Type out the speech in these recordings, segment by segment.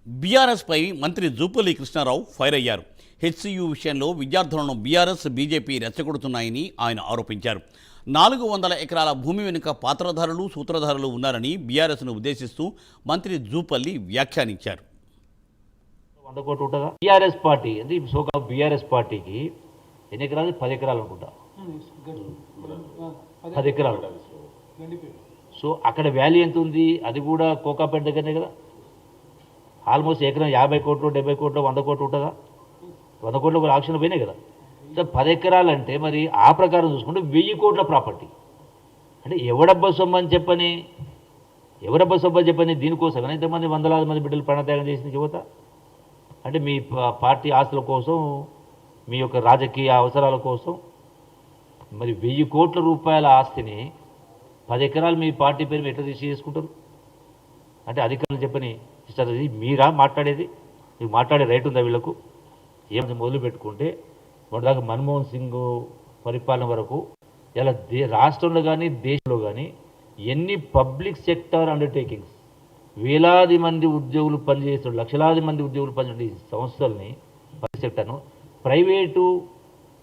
బీఆర్ఎస్పై మంత్రి జూపల్లి కృష్ణారావు ఫైర్ అయ్యారు. హెచ్సియు విషయంలో విద్యార్థులను బీఆర్ఎస్ బీజేపీ రెచ్చగొడుతున్నాయని ఆయన ఆరోపించారు. 400 ఎకరాల భూమి వెనుక పాత్రధారులు సూత్రధారులు ఉన్నారని బీఆర్ఎస్ను ఉద్దేశిస్తూ మంత్రి జూపల్లి వ్యాఖ్యానించారు. 100 కోట్లు ఉంటుందా? బీఆర్ఎస్ పార్టీ అంటే బీఆర్ఎస్ పార్టీకి ఎన్ని ఎకరాలు? 10 ఎకరాలు అనుకుంటా. 10 ఎకరాలు. సో అక్కడ వాల్యూ ఎంత ఉంది? అది కూడా కోకాపేట దగ్గరనే కదా. ఆల్మోస్ట్ ఎకరం 50 కోట్లు 70 కోట్లు 100 కోట్లు ఉంటుందా? 100 కోట్లు ఒక ఆక్షన్లు పోయినాయి కదా. సో 10 ఎకరాలు అంటే మరి ఆ ప్రకారం చూసుకుంటే 1000 కోట్ల ప్రాపర్టీ. అంటే ఎవడబ్బా సొమ్మని చెప్పని దీనికోసం ఇంతమంది వందలాది మంది బిడ్డలు ప్రాణత్యాగం చేసిన యువత అంటే మీ పార్టీ ఆస్తుల కోసం, మీ యొక్క రాజకీయ అవసరాల కోసం మరి 1000 కోట్ల రూపాయల ఆస్తిని 10 ఎకరాలు మీ పార్టీ పేరు ఎట్లా చేసుకుంటారు? అంటే అధికారులు చెప్పని ఇస్తారు. మీరా మాట్లాడేది? మీకు మాట్లాడే రైట్ ఉందా వీళ్ళకు? ఏమైనా మొదలు పెట్టుకుంటే మొదటిదాకా మన్మోహన్ సింగ్ పరిపాలన వరకు ఇలా రాష్ట్రంలో కానీ దేశంలో కానీ ఎన్ని పబ్లిక్ సెక్టార్ అండర్టేకింగ్స్, వేలాది మంది ఉద్యోగులు పనిచేస్తున్నారు, లక్షలాది మంది ఉద్యోగులు పనిచేసే సంస్థల్ని, పబ్లిక్ సెక్టర్ను ప్రైవేటు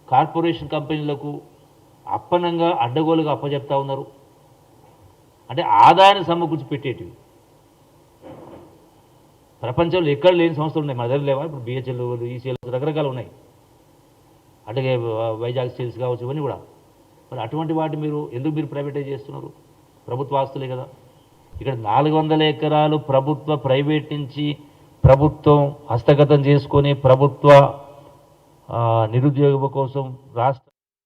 కార్పొరేషన్ కంపెనీలకు అప్పనంగా అడ్డగోలుగా అప్పచెప్తా ఉన్నారు. అంటే ఆదాయాన్ని సమకూర్చి పెట్టేటివి. ప్రపంచంలో ఎక్కడ లేని సంస్థలు ఉన్నాయి, మన దగ్గర లేవా? ఇప్పుడు బిహెచ్ఎల్, ఈసీఎల్ రకరకాలు ఉన్నాయి. అట్లాగే వైజాగ్ స్టీల్స్ కావచ్చు, ఇవన్నీ కూడా. మరి అటువంటి వాటి ఎందుకు ప్రైవేటైజ్ చేస్తున్నారు? ప్రభుత్వ ఆస్తులే కదా. ఇక్కడ 400 ఎకరాలు ప్రైవేట్ నుంచి ప్రభుత్వం హస్తగతం చేసుకొని ప్రభుత్వ నిరుద్యోగ కోసం రాష్ట్ర